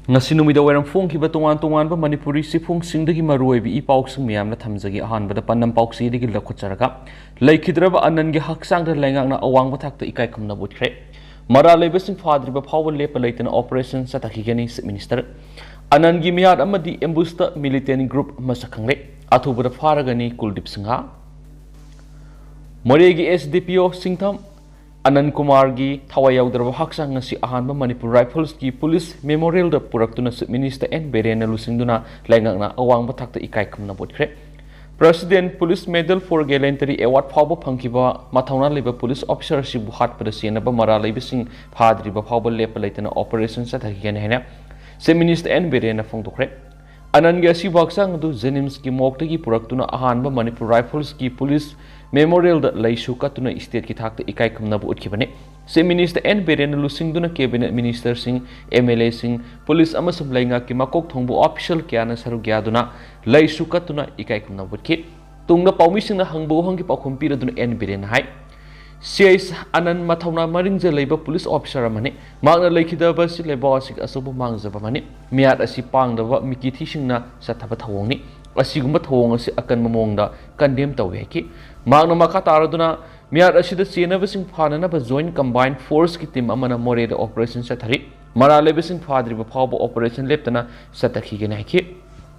ngasi numida wairam phongkiba tongan manipuri sifungsingdagi maruoibi ipausing miyamna thamjagi ahanbada pannam pauksidagi lakhucharaga laikhidraba anangi haksangda laingakna awangba thakta ikai khumna buthre mara leibasing fadriba phawal lepa leitana operation satakigani minister anangi mihat amadi ambusta militant group masak khangle Athubada Pharagani Kuldip Singha Moregi SDPO Singtham Anand Kumargi Thawayawdraba haksang ngasi ahanba Manipur Rifles ki police memorial da puraktuna minister N Berena lusingduna laingakna awangba thakta ikai khumna bothre President Police Medal for Gallantry Award phawba phangkiba mathawna leba police officer sibu hatpada senaba mara leibasing phadriba phawba lepa leitana operation sathakigani haina se minister N Berena phongdokre Anand ga si baksang du Jenims ki moktagi puraktuna ahanba Manipur Rifles ki police memorial da laisu katuna state ki thakta ikai khumna bu utkibane se minister N Berena lusingduna cabinet minister sing MLA sing police amasum lainga ki makok thongbu official kyana saru gyaduna laisu katuna ikai khumna butki tungna paumi singna hangbu hangi pakhum piraduna N Berena hai Siais Anand mathawna maringja leiba police officer amane magna leikhidaba si leba sik asubu mangjaba mane miat asi pangdaba mikithi singna sathaba thawongni asigumba thawong asi akan mamongda condemn tawe ki magna makha taraduna miat asida chenaba sing phanana ba joint combined force ki team amana moreda operation sathari mara leba sing phadriba phawba operation leptana satakhi gena ki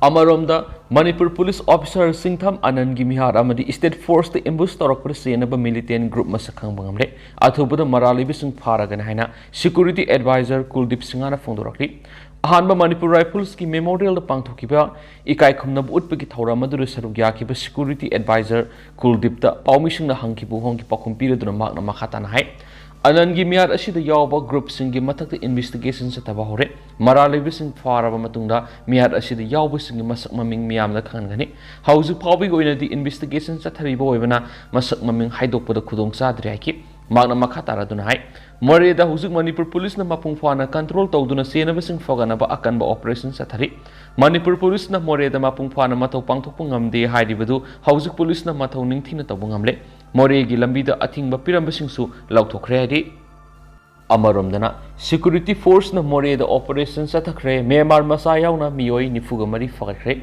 Amaromda Manipur police officer Singtham Anand gi Mihat amadi state force the ambush torakpra senaba militant group masakhang bangamle Athubada maralibi sing Pharagani haina security advisor Kuldip Singana phongdorakli ahanba Manipur Rifles ki memorial da pangthokiba ikai khumna utpagi thawra maduru sarugya ki security advisor Kuldip da paumising na hangkibu hongki pakhum piraduna magna makhata na hai Anand gi Mihat asida yawba group singi mathakta investigation sa taba hore maralibi sing Pharaba matungda Mihat asida yawba singi masak maming miyamda khangani hauju phawbi goina di investigation sa thariba oibana masak maming haidokpada khudong sadri haki magna makha taraduna hai moreda hujuk Manipur police na mapung phana control tawduna senaba sing foganaba akanba operation sa thari Manipur police na moreda mapung phana mathaw pangthokpa ngamde hairibadu haujuk police na mathaw ningthina tawba ngamle Moregi lambida athingba pirambasingsu lauthokre hari Amaromdana security force na moreda operation sathakre Myanmar masa yauna miyoi nifuga mari fakre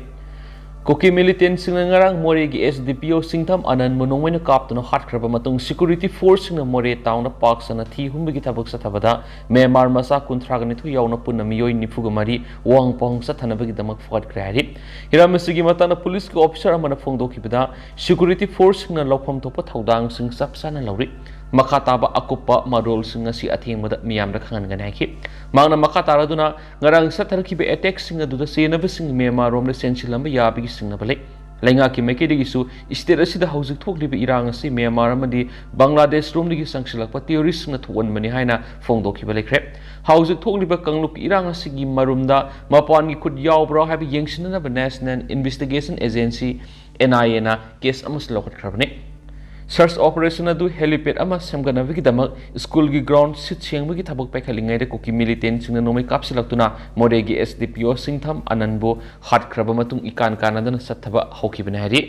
Koki militant sing ngarang moregi SDPO Singtham Anand monongwena kaptuna hatkraba matung security force na more town park sana thi humbagi thabak sathabada Myanmar masa kuntragani thu yauna punna miyoi nifuga mari wang pong sathanabagi damak fakre hari hiramasigi matana police ki officer amana phongdokibada security force na lokhom thopa thaudang sing sapsana lawri makataba akupa marol sing asi athengmada miyamda khangan ki magna makatara duna ngarang satharki be attack sing adu da senaba sing Myanmar rom le sensilamba yabi sing na bale lainga ki meke digi su state asida haujuk thokli be irang asi Myanmar amadi Bangladesh rom digi sangsilakpa terrorist na thuan mani haina phongdoki bale kre haujuk thokli ba kangluk irang asi gi marumda mapan gi khut yawbra habi yengsinna ba National Investigation Agency NIA na case amas lokhat khrabne Search operation adu helipad ama samganabagi damak school gi ground sit sengbagi thabak paikhalingai de koki militant singna nomai kapsilaktuna moregi SDPO Singtham Anandbo hat khraba matung ikan kanadana sathaba hokibane hari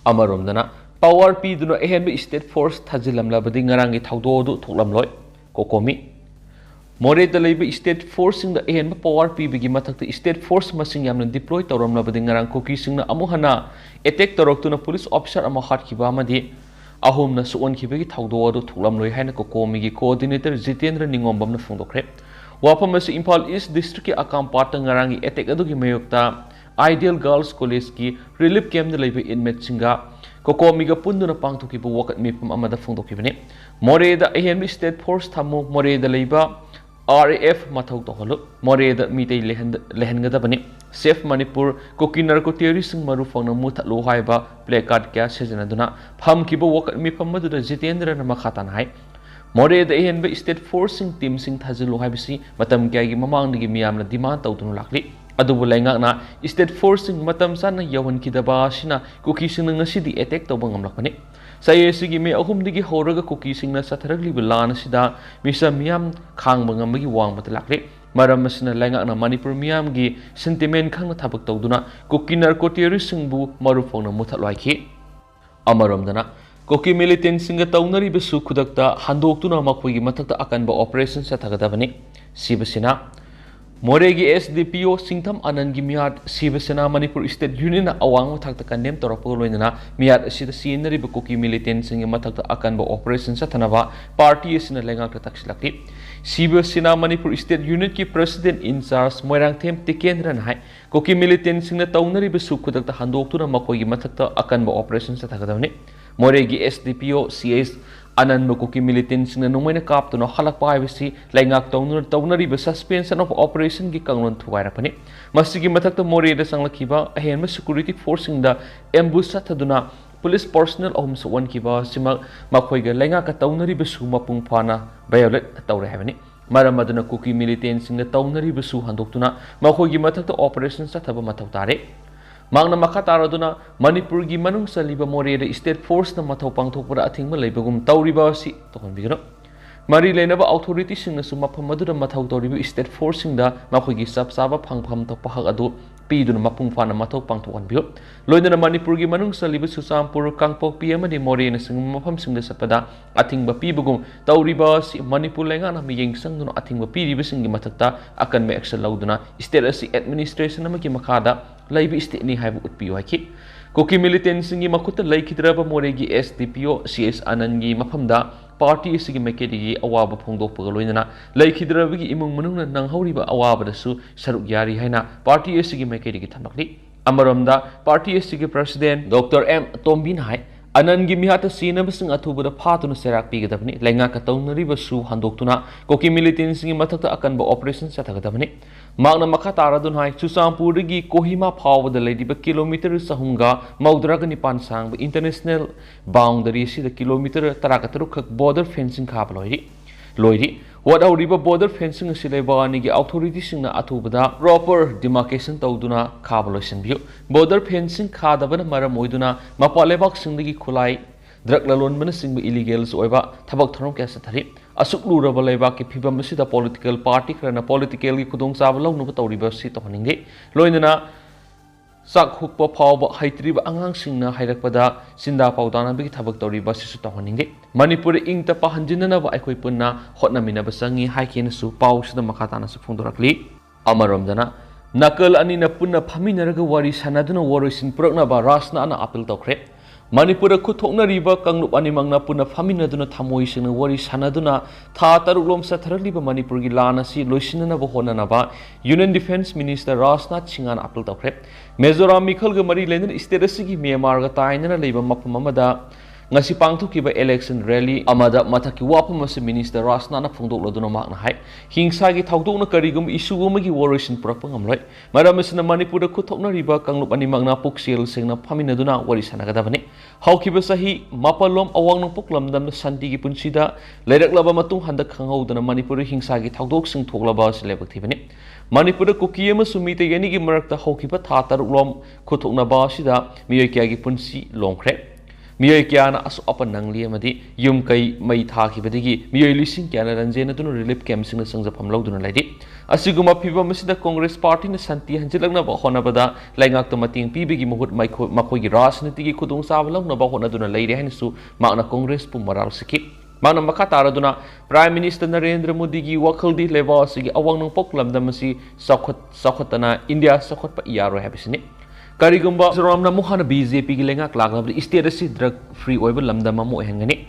Amaromdana power p duna ehenbe state force thajilamla badi ngarangi thawdo du thoklamloi kokomi More the labor state force in the end power p bigi mathak state force masing yamna deploy tawramla badi ngarang koki singna amuhana attack toroktuna police officer ama hat kiba amadi ahumna suon kibagi thawdo adu thulamloi haina kokomi gi coordinator Jitendra Ningombam na phongdokre wapam asi Impal East district ki akam part ngarangi attack adu gi mayokta Ideal Girls College ki relief camp na labor inmate singa kokomi ga punduna pangthoki bu wakat mipam amada phongdokibane more the ahem state force thamu more the labor RAF mathau to holo more the mitei lehengada bani safe Manipur koki narco terrorist maru phone mutha lo haiba placard kya sejanaduna pham kibo wak mi pham madu da Jitendra na makhatan hai more the henbe state force sing team sing thajilo haibisi matam kya gi mamang gi miyam na demand tawdunu lakli adubu laingak na state force sing matam sana yawan kidaba sina koki sing ngasi di attack tawbang amlakani sayesigi me ahum digi horaga koki singna satharagli bilan sida misa miyam khang bangamagi wang matlakle maram masina lainga na Manipur miyam gi sentiment khang na thabak tawduna koki narco terrorist singbu maru phongna muthalwai ki amaramdana koki militant singa tawnari besu khudakta handoktuna makhoi gi mathakta akanba operation sa thagadabani sibasina Moregi SDPO Singtham Anand gi Mihat Sivasena Manipur State Union awang mathakta kandem torapol loinana Mihat asida scenery ba koki militant sing mathakta akan ba operation sathanaba party asina lenga ka taksilakti Sivasena Manipur State Unit ki president in charge Moirang Them Tikendran hai koki militant sing na taunari ba sukudakta handok tuna makoi gi mathakta akan ba operation sathagadawni Moregi SDPO CS Anand Mukuki militants in the Nomina Captain of Halak Privacy, Langak Townari, suspension of operation Gikangon to Warapani. Masiki Matata More the Sanglakiba, a hand security forcing the ambush Sataduna, police personnel homes one kiba, Sima Makoiga, Langaka Townari Besuma Pungpana, Violet Taura Haveni. Maramadana Cookie militants in the Townari Besu Handotuna, Makogi Matata operations at Tabamatare. Mangna makataraduna Manipur gi manung sa liba more state force na mathaw pangthokpara athingma leibagum tawriba si tokon bigano mari lenaba authority sing na sumapam madura mathaw tawriba state force sing da makhogi sabsaba phangpham to pahak adu piduna mapung phana mathaw pangthokon biyo loina Manipur gi manung sa liba Susampur Kangpok PM di more na sing mapam sing da sapada athingba pibagum tawriba si Manipur lenga na miyeng sang no athingba piriba sing gi mathakta akan me action lauduna state asi administration na maki makada Laibi istini haibu utpiyo haki. Koki militant singi makuta laikidraba moregi SDPO CS Anand mapamda party isigi mekedi awaba phongdok pagaloinana laikidraba gi imung manungna nanghauriba awaba dasu saruk yari haina party isigi mekedi gi thamnakli amaramda party isigi president Dr. M Tombin hai Anand Mihat sinabasing Athubada Pharagani serak pigadabni lenga ka tawnariba su handoktuna koki militant singi mathakta akan ba operation sathagadabni Magna Makataradun hai Susampurigi Kohima Power the Lady kilometer Sahunga Maudragani Pansang international boundary see the kilometer Tarakataruk border fencing Kabaloi Loidi what our river border fencing Silebani authorities in Athubada proper demarcation Tauduna Kabalosan view border fencing Kadavan Maramoiduna Mapalebak Sindigi Kulai Draklalon menacing illegals over Tabak Tharom Casatari Asuk Luraba Lebaki Pibamasi the political party and a political Kudong Savalo Novatori seat of Ninge Loinana Sak Hukpa Power Haitriba Angang Singna Hairakpada Sinda Paudana Big Tabaktori Basis of Ninge Manipur Ing the Pahanjina Equipuna Hotnamina Basangi Haikin Su Paus the Makatana Sufundurakli Amaramdana Nakal Anina Puna Paminaraga Wari Sanaduna Waris in Prognaba Rasna and Apple Tokre Manipura kuthokna riba kanglup animangna puna faminaduna thamoi singna wari sanaduna tha taruklom satharaliba Manipur gi lana si loisinana ba honanaba Union Defense Minister Rajnath Singhan apel tawkhre Mizoram Mikhal ga mari lenin state asigi Myanmar ga tainana leiba mapam amada ngasi pangthukiba election rally amada mathaki wapam ase Minister Rajnath phongdok loduna makna hai hingsa gi thawdokna karigum issue gumagi warisin purapang amloi maramasna Manipur da kuthokna riba kanglup animangna puksel singna phaminaduna wari sanagadabani Haukiba sahi mapalom awang ng puklam dam santi gi punsida lairaklaba matung handak khanghaudana Manipur hingsa gi thawdok sing thoklaba silebak thibani Manipur kukiyama sumite yani gi marakta haukiba thatarulom kuthokna ba sida miyoi kya gi punsi longkhre Miyoi Kiana as open Nangli Amadi, Yum Kai Mai Taki Badigi, Miyoi Lising Kiana and Zena to relief camps in the Sons of Pamloduna Lady. Asiguma Piva Missida Congress Party in the Santi and Zilana Honabada, Langak to Matin Pibigi Mohut Makogi Ras and Tigi Kudung Savalong Nabahonaduna Lady Hensu, Magna Congress Pumaral Siki. Magna Makataraduna, Prime Minister Narendra Modi Wakaldi Levasigi, Awang Poklam Damasi, Sokotana, India Sokot Yaro Habisini. Karigumba Ramna Mohana BJP Lenga Klagab state drug free oil lamda mamu hangani.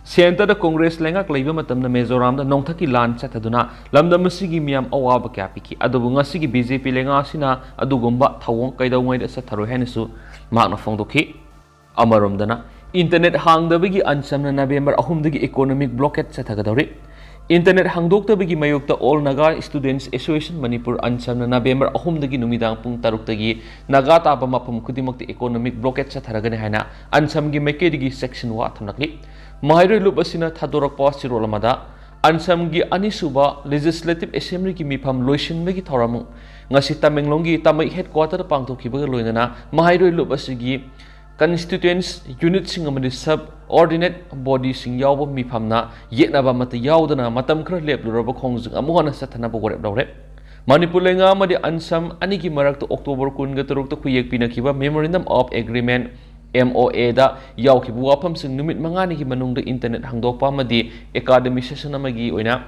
Center the Congress Lenga Klaiba Matam the Mizoram the Nongtaki land Sataduna, Lamda Masigi Miam Awaba Kapiki, Adobunga Sigi BJP Lenga Sina, Adugumba, Tawon Kaida Wade Sataro Henisu, Magna Fondoki, Amarumdana, Internet hang the Bigi Ansam November Ahum the economic blockade Satagadori. Internet hangdokta bagi mayokta All Naga Students Association Manipur Ansam November ahum dagi numidang pung taruk tagi Naga taba mapam kudimakti economic blockade sa tharagani haina Ansam gi mekedigi section wa thamnakli Mahayroy lubasina thadorak pa sirolamada Ansam gi anisuba Legislative Assembly gi mipam loisin bagi thoramu ngasi Tamenglong gi tamai headquarter pangthokiba loinana Mahayroy lubasigi constituents unit sing amadi subordinate body sing yawba miphamna yetnaba mata yawdana matam khra lepluraba khongjung amuhana sathanaba gorep dawre Manipur lenga amadi ansam anigi marakta October 13 ta khuyek pinakiba memorandum of agreement MOA da yawkibu wafam sing numit mangani gi manungda internet hangdokpa amadi academic session amagi oina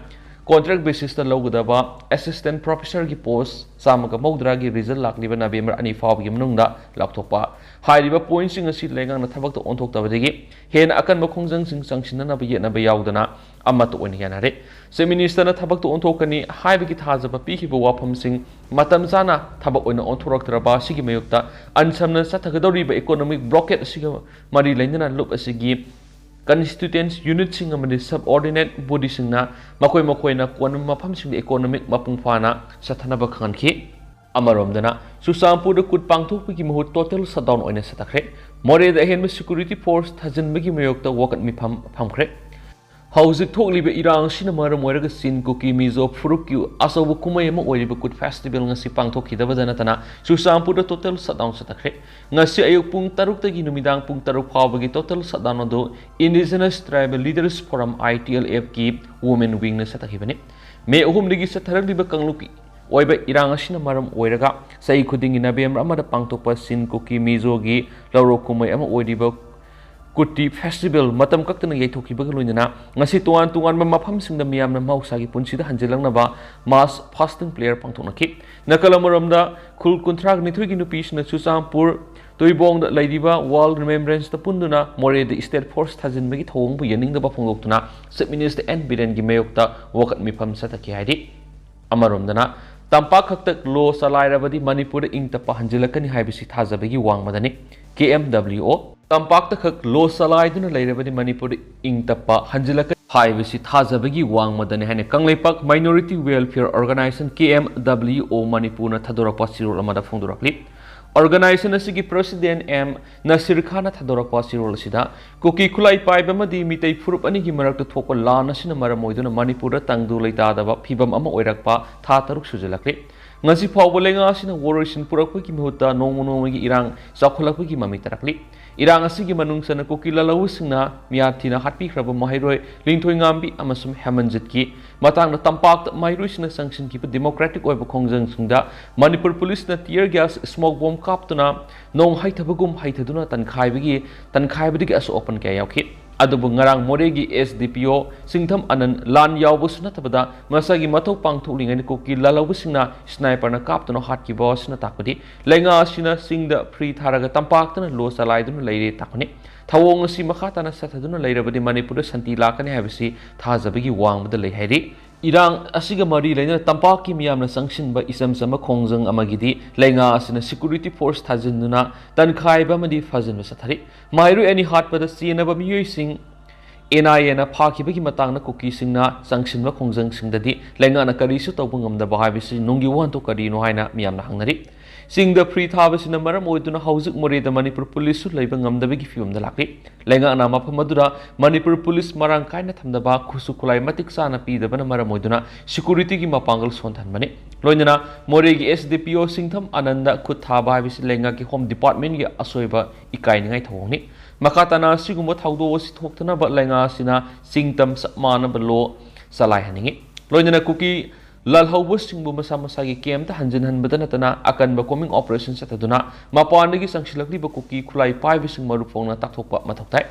contract basis ta logdaba assistant professor gi post samaga maudra gi result lakliba November ani fawgi manungda laktokpa hairiba points sing asi lengang na thabak to onthok tabadegi hen akan ba khongjang sing sangsinna na ba yena ba yaudana amma to oni yanare se minister na thabak to onthokani haiba gi thajaba pi ki ba wafam sing matam sana thabak oina onthorak traba sigi mayukta ansamna sathagadori ba economic blockade asiga mari lainana loop asigi constituents unit sing amani subordinate body singna makoi na kon mafam sing economic mapung phana sathana ba khanki amaromdana susampur de kut pangthok ki muhut total shutdown oina satakre more the hen security force thajin bagi mayokta wakat mi phamkhre hauzik thokliba irang sina maram oiraga sin kuki mizo furukyu asabu kumai ma oiriba kut festival ngasi pangthokidaba janatana susampur de total shutdown satakre ngasi ayuk pung 6 tagi numidang pung 6 phawbagi total shutdown do indigenous tribal leaders forum ITLF ki women wing na satakibani me ohum ligi satharaliba kangluki oiba irang asina maram oiraga sai khudingi November amada pangthokpa sin kuki mizo gi lawro kumai ama oiriba Kuti festival matam kaktana yaithoki bagaloina ngasi tuan mafam singda miyamna mausagi punsida hanjelang ba mass fasting player pangthoknaki nakalamoramda khul kuntrag nithugi nupisna susampur toibong da laidiba world remembrance ta punduna more the state force thajin bagi thong bu yening da ba phongoktuna sub minister and biren gi mayokta wakat mifam sataki haidi amaromdana tampak khaktak lo salai rabadi manipur ing tapa hanjelakani haibisi thajabagi wangmadani KMWO tampak khak lo salai duna lairabadi manipur ing tapa hanjelaka haibisi thajabagi wangmadani hane kangleipak minority welfare organization KMWO manipur na thadorapa sirol amada phongdorakli organization asigi president M Nasir Khan thadorapa sirol sida kuki khulai paiba madi mitai furup ani gi marak thokpa lana sina maramoiduna manipur tangdu leita daba phibam ama oirakpa tha taruk sujalakli ngasi phawba lenga asina warrior purakpa ki muhutta nongmono gi irang sakhulakpa gi mami tarakli irang asigi manungsana kuki lalawu singna miathina hatpi khraba mahairoi lingthoi ngambi amasum hemanjit ki matang na tampak mahairoi sina sanction ki democratic oiba khongjang singda manipur police na tear gas smoke bomb kaptuna nong haithabagum haithaduna tankhai aso open kya yauki adubu ngarang moregi SDPO singtham Anand lan yawbusna tabada masagi mathau pangtholingai kuki lalawu singna sniper na kaptuna hatki boss na takpadi lenga sina singda free tharaga tampaktana lo salaiduna leire takuni thawong si makhatana sathaduna leirabadi manipur santi lakani habisi thajabagi wangmada leihairi irang asiga mari leina tampaki miyamna sangshin ba isam sama khongjang amagidi lenga asina security force thajinduna tankhai ba madi fajin sathari mairu ani hatpada sina ba miyoi sing NIA na phakibagi matangna kuki singna sangshin ba khongjang singdadi lenga na karisu tawbungamda ba habisi nungi wan to kari no haina miyamna hangnari singda free thabasina maram oiduna hauzik moreda manipur police leiba ngamdabagi fiumda lakli lenga na mafamadura manipur police marang kaina thamdaba khusu khulai matik sana pidabana maram oiduna security gi mapangal sonthanmani loinana moregi SDPO singtham Ananda khut thaba habisi lenga ki home department gi asoiba ikai ningai thawngni makatana sigumba thawdo si thoktana ba lenga sina singtam samana balo salai haningi loinana kuki lalhaubu singbu masa gi kem ta hanjin han badana tana akan ba coming operation sataduna mapanagi sangsilakli ba kuki khulai pai bising maru phongna takthokpa mathoktai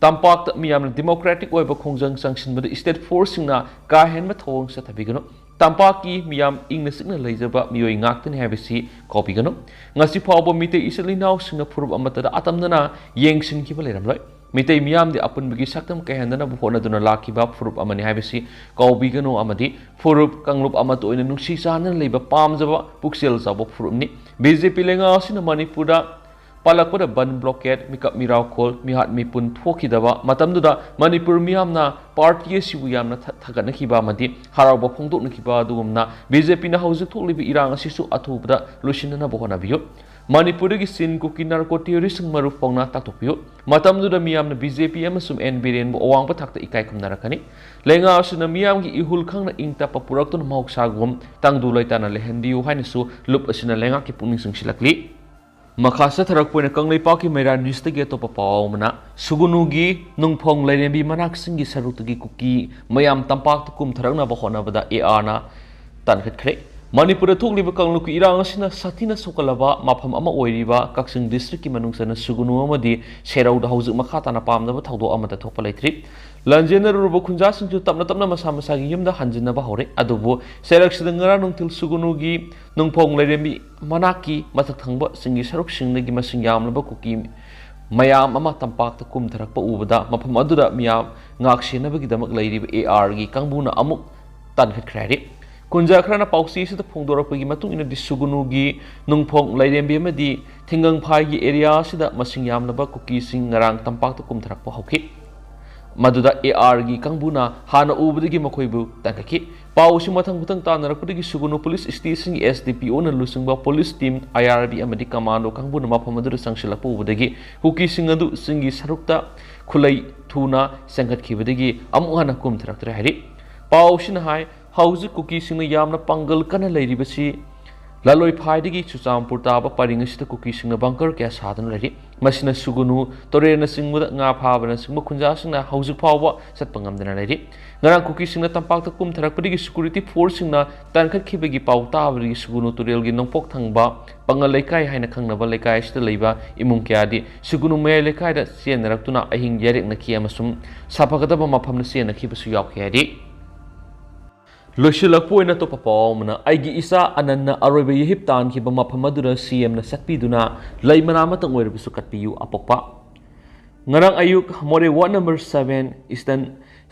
tampak miyam democratic oiba khongjang sangsin bada state force singna ka hen ma thong sathabigano tampaki miyam ingna signa leijaba miyoi ngaktani habisi kopigano ngasi phawba mite isalinaw singna furup amatada atamdana yengsin ki baleramloi Mitai miyam di apun bagi saktam kahandana buhona duna laki ba furup amani habisi kaubigano amadi furup kanglup amatu ina nungsi sana leiba pamjaba puksel zaba furup ni BJP lenga asina manipura palakpada ban blockade mikap mirau khol mihat mipun thokidaba matamduda manipur miyamna party sibu yamna thagana kiba amadi harauba phongdok nakiba dugumna BJP na hauzik thoklibi irang asisu athubada lusinana buhona biyo Manipur gi sin kuki narco terrorist maru phongna taktopiyo matamduda miyamna BJP amasum NBRN bu awang pathakta ikai kumnarakani lenga asuna miyam gi ihul khangna ingta papurakton mahoksagum tangdu laitana lehendiu hainisu lup asina lenga ki puning singsilakli makasa tharak poina kanglei paki mera news te ge to papawmana sugunugi nungphong lainembi manak singi sarutagi kuki mayam tampak kum tharakna ba hona bada AR na tankhit khre Manipur thokliba kangluki irang asina satina sokalaba mafam ama oiriba kaksing district ki manungsana sugunu amadi serau da haujuk makhatana pamdaba thawdo amata thokpa leitri ꯂꯥꯟꯖꯦꯟꯅꯔꯨꯔꯕ ꯈꯨꯟꯖꯥꯁꯤꯡꯁꯨ ꯇꯞꯅ ꯇꯞꯅ ꯃꯁꯥ ꯃꯁꯥꯒꯤ ꯌꯨꯝꯗ ꯍꯟꯖꯤꯟꯅꯕ ꯍꯧꯔꯦ ꯑꯗꯨꯕꯨ ꯁꯦꯔꯛꯁꯤꯗ ꯉꯔꯥꯡ ꯅꯨꯡꯊꯤꯜ ꯁꯨꯒꯨꯅꯨꯒꯤ ꯅꯨꯡꯐꯣꯡ ꯂꯩꯔꯦꯝꯕꯤ ꯃꯅꯥꯛꯀꯤ ꯃꯊꯛ ꯊꯪꯕ ꯁꯤꯡꯒꯤ ꯁꯔꯨꯛꯁꯤꯡꯗꯒꯤ ꯃꯁꯤꯡ ꯌꯥꯝꯂꯕ ꯀꯨꯀꯤ ꯃꯌꯥꯝ ꯑꯃ ꯇꯝꯄꯥꯛꯇ ꯀꯨꯝꯊꯔꯛꯄ ꯎꯕꯗ ꯃꯐꯝ ꯑꯗꯨꯗ ꯃꯤꯌꯥꯝ ꯉꯥꯛ ꯁꯦꯟꯅꯕꯒꯤꯗꯃꯛ ꯂꯩꯔꯤꯕ ARꯒꯤ ꯀꯥꯡꯕꯨꯅ ꯑꯃꯨꯛ ꯇꯥꯟꯈꯠꯈ꯭ꯔꯦ ꯍꯥꯏꯔꯤ ꯈꯨꯟꯖꯥ ꯈꯔꯅ ꯄꯥꯎꯆꯦ ꯑꯁꯤꯗ ꯐꯣꯡꯗꯣꯔꯛꯄꯒꯤ ꯃꯇꯨꯡ ꯏꯟꯅꯗꯤ ꯁꯨꯒꯨꯅꯨꯒꯤ ꯅꯨꯡꯐꯣꯡ ꯂꯩꯔꯦꯝꯕꯤ ꯑꯃꯗꯤ ꯊꯤꯡꯒꯪꯐꯥꯏꯒꯤ ꯑꯦꯔꯤꯌꯥ ꯑꯁꯤꯗ ꯃꯁꯤꯡ ꯌꯥꯝꯂꯕ ꯀꯨꯀꯤꯁꯤꯡ ꯉꯔꯥꯡ ꯇꯝꯄꯥꯛꯇ ꯀꯨꯝꯊꯔꯛꯄ ꯍꯧꯈꯤ ꯃꯗꯨꯗ ARꯒꯤ ꯀꯥꯡꯕꯨꯅ ꯍꯥꯟꯅ ꯎꯕꯗꯒꯤ ꯃꯈꯣꯏꯕꯨ ꯇꯥꯟꯊꯈꯤ ꯄꯥꯎ ꯑꯁꯤ ꯃꯊꯪ ꯃꯊꯪ ꯇꯥꯟꯅꯔꯛꯄꯗꯒꯤ ꯁꯨꯒꯨꯅꯨ ꯄꯨꯂꯤꯁ ꯁ꯭ꯇꯦꯁꯟꯒꯤ SDPOꯅ ꯂꯨꯆꯤꯡꯕ ꯄꯨꯂꯤꯁ ꯇꯤꯝ IRB ꯑꯃꯗꯤ ꯀꯃꯥꯟꯗꯣ ꯀꯥꯡꯕꯨꯅ ꯃꯐꯝ ꯑꯗꯨꯗ ꯆꯪꯁꯤꯜꯂꯛꯄ ꯎꯕꯗꯒꯤ ꯀꯨꯀꯤꯁꯤꯡ ꯑꯗꯨ ꯆꯤꯡꯒꯤ ꯁꯔꯨꯛꯇ ꯈꯨꯠꯂꯩ ꯊꯨꯅ ꯆꯦꯟꯈꯠꯈꯤꯕꯗꯒꯤ ꯑꯃꯨꯛ ꯍꯟꯅ ꯀꯨꯝꯊꯔꯛꯇ꯭ꯔꯦ ꯍꯥꯏꯔꯤ ꯄꯥꯎ ꯑꯁꯤꯅ ꯍꯥꯏ ꯍꯧꯖꯤꯛ ꯀꯨꯀꯤꯁꯤꯡꯅ ꯌꯥꯝꯅ ꯄꯥꯡꯒꯜ ꯀꯟꯅ ꯂꯩꯔꯤꯕꯁꯤ ꯂꯂꯣꯏꯐꯥꯏꯗꯒꯤ ꯆꯨꯔꯆꯥꯟꯄꯨꯔ ꯇꯥꯕ ꯄꯔꯤꯡ ꯑꯁꯤꯗ ꯀꯨꯀꯤꯁꯤꯡꯅ ꯕꯪꯀꯔ ꯀꯌꯥ ꯁꯥꯗꯨꯅ ꯂꯩꯔꯤ ꯃꯁꯤꯅ ꯁꯨꯒꯨꯅꯨ ꯇꯨꯔꯦꯜꯅꯆꯤꯡꯕꯗ ꯉꯥ ꯐꯥꯕꯅꯆꯤꯡꯕ ꯈꯨꯟꯖꯥꯁꯤꯡꯅ ꯍꯧꯖꯤꯛ ꯐꯥꯎꯕ ꯆꯠꯄ ꯉꯝꯗꯅ ꯂꯩꯔꯤ ꯉꯔꯥꯡ ꯀꯨꯀꯤꯁꯤꯡꯅ ꯇꯝꯄꯥꯛꯇ ꯀꯨꯝꯊꯔꯛꯄꯗꯒꯤ ꯁꯦꯀꯨꯔꯤꯇꯤ ꯐꯣꯔꯁꯁꯤꯡꯅ ꯇꯥꯟꯈꯠꯈꯤꯕꯒꯤ ꯄꯥꯎ ꯇꯥꯕꯗꯒꯤ ꯁꯨꯒꯨꯅꯨ ꯇꯨꯔꯦꯜꯒꯤ ꯅꯣꯡꯄꯣꯛ ꯊꯪꯕ ꯄꯪꯒꯜ ꯂꯩꯀꯥꯏ ꯍꯥꯏꯅ ꯈꯪꯅꯕ ꯂꯩꯀꯥꯏ ꯑꯁꯤꯗ ꯂꯩꯕ ꯏꯃꯨꯡ ꯀꯌꯥꯗꯤ ꯁꯨꯒꯨꯅꯨ ꯃꯌꯥꯏ ꯂꯩꯀꯥꯏꯗ ꯆꯦꯟꯅꯔꯛꯇꯨꯅ ꯑꯍꯤꯡ ꯌꯥꯔꯦꯛꯅꯈꯤ ꯑꯃꯁꯨꯡ ꯁꯥꯐꯒꯗꯕ ꯃꯐꯝꯗ ꯆꯦꯟꯅꯈꯤꯕꯁꯨ ꯌꯥꯎꯈꯤ ꯍꯥꯏꯔꯤ ꯂꯣꯏꯁꯤꯜꯂꯛꯄ ꯑꯣꯏꯅ ꯑꯇꯣꯞꯄ ꯄꯥꯎ ꯑꯃꯅ ꯑꯩꯒꯤ ꯏꯆꯥ ꯑꯅꯟꯅ ꯑꯔꯣꯏꯕ ꯌꯦꯍꯤꯞ ꯇꯥꯟꯈꯤꯕ ꯃꯐꯝ ꯑꯗꯨꯗ CMꯅ ꯆꯠꯄꯤꯗꯨꯅ ꯂꯩ ꯃꯅꯥ ꯑꯃꯇꯪ ꯑꯣꯏꯔꯕꯁꯨ ꯀꯠꯄꯤꯌꯨ ꯑꯄꯣꯛꯄ ꯉꯔꯥꯡ ꯑꯌꯨꯛ ꯃꯣꯔꯦ ward number 7 eastern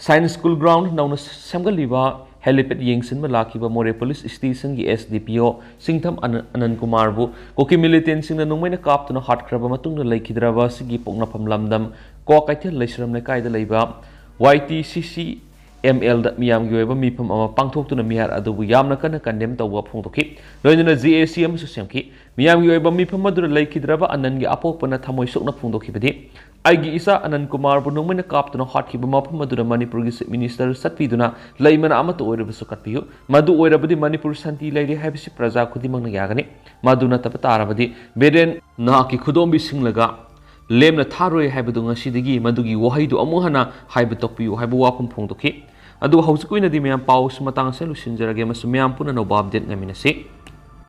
science school ground ꯅꯧꯅ ꯁꯦꯝꯒꯠꯂꯤꯕ ꯍꯦꯂꯤꯄꯦꯗ ꯌꯦꯡꯁꯤꯟꯕ ꯂꯥꯛꯈꯤꯕ ꯃꯣꯔꯦ ꯄꯨꯂꯤꯁ ꯁ꯭ꯇꯦꯁꯟꯒꯤ SDPO ꯆꯤꯡꯊꯝ ꯑꯅꯟ ꯀꯨꯃꯥꯔꯕꯨ ꯀꯨꯀꯤ ꯃꯤꯂꯤꯇꯦꯟꯁꯤꯡꯅ ꯅꯣꯡꯃꯩꯅ ꯀꯥꯞꯇꯨꯅ ꯍꯥꯠꯈ꯭ꯔꯕ ꯃꯇꯨꯡꯗ ꯂꯩꯈꯤꯗ꯭ꯔꯕ ꯑꯁꯤꯒꯤ ꯄꯣꯛꯅꯐꯝ ꯂꯝꯗꯝ ꯀ꯭ꯋꯥꯀꯩꯊꯦꯜ ꯂꯩꯁ꯭ꯔꯝ ꯂꯩꯀꯥꯏꯗ ꯂꯩꯕ YTCCMLꯗ ꯃꯤꯌꯥꯝꯒꯤ ꯑꯣꯏꯕ ꯃꯤꯐꯝ ꯑꯃ ꯄꯥꯡꯊꯣꯛꯇꯨꯅ ꯃꯤꯍꯥꯠ ꯑꯗꯨꯕꯨ ꯌꯥꯝꯅ ꯀꯟꯅ ꯀꯟꯗꯦꯝ ꯇꯧꯕ ꯐꯣꯡꯗꯣꯛꯈꯤ ꯂꯣꯏꯅꯅ JAC ꯑꯃꯁꯨ ꯁꯦꯝꯈꯤ ꯃꯤꯌꯥꯝꯒꯤ ꯑꯣꯏꯕ ꯃꯤꯐꯝ ꯑꯗꯨꯗ ꯂꯩꯈꯤꯗ꯭ꯔꯕ ꯑꯅꯟꯒꯤ ꯑꯄꯣꯛꯄꯅ ꯊꯃꯣꯏ ꯁꯣꯛꯅ ꯐꯣꯡꯗꯣꯛꯈꯤꯕꯗꯤ ꯑꯩꯒꯤ ꯏꯆꯥ ꯑꯅꯟ ꯀꯨꯃꯥꯔꯕꯨ ꯅꯣꯡꯃꯩꯅ ꯀꯥꯞꯇꯨꯅ ꯍꯥꯠꯈꯤꯕ ꯃꯐꯝ ꯑꯗꯨꯗ ꯃꯅꯤꯄꯨꯔꯒꯤ ꯆꯤꯐ ꯃꯤꯅꯤꯁꯇꯔ ꯆꯠꯄꯤꯗꯨꯅ ꯂꯩꯃꯅ ꯑꯃꯠꯇ ꯑꯣꯏꯔꯕꯁꯨ ꯀꯠꯄꯤꯌꯨ ꯃꯗꯨ ꯑꯣꯏꯔꯕꯗꯤ ꯃꯅꯤꯄꯨꯔ ꯁꯥꯟꯇꯤ ꯂꯩꯔꯦ ꯍꯥꯏꯕꯁꯤ ꯄ꯭ꯔꯖꯥ ꯈꯨꯗꯤꯡꯃꯛꯅ ꯌꯥꯒꯅꯤ ꯃꯗꯨ ꯅꯠꯇꯕ ꯇꯥꯔꯕꯗꯤ ꯕꯦꯔꯦꯟ ꯅꯍꯥꯛꯀꯤ ꯈꯨꯗꯣꯝꯕꯤ ꯁꯤꯡꯂꯒ ꯂꯦꯝꯅ ꯊꯥꯔꯣꯏ ꯍꯥꯏꯕꯗꯨ ꯉꯁꯤꯗꯒꯤ ꯃꯗꯨꯒꯤ ꯋꯥꯍꯩꯗꯨ ꯑꯃꯨꯛ ꯍꯟꯅ ꯍꯥꯏꯕ ꯇꯣꯛꯄꯤꯌꯨ ꯍꯥꯏꯕ ꯋꯥꯐꯝ ꯐꯣꯡꯗꯣꯛꯈꯤ ꯑꯗꯨ ꯍꯧꯖꯤꯛ ꯑꯣꯏꯅꯗꯤ ꯃꯌꯥꯝ ꯄꯥꯎ ꯑꯁꯤ ꯃꯇꯥꯡ ꯑꯁꯤꯗ ꯂꯣꯏꯁꯤꯟꯖꯔꯒꯦ ꯑꯃꯁꯨꯡ ꯃꯌꯥꯝ ꯄꯨꯟꯅ ꯅꯧꯕ ꯑꯞꯗꯦꯠ ꯉꯥꯏꯃꯤꯟꯅꯁꯤ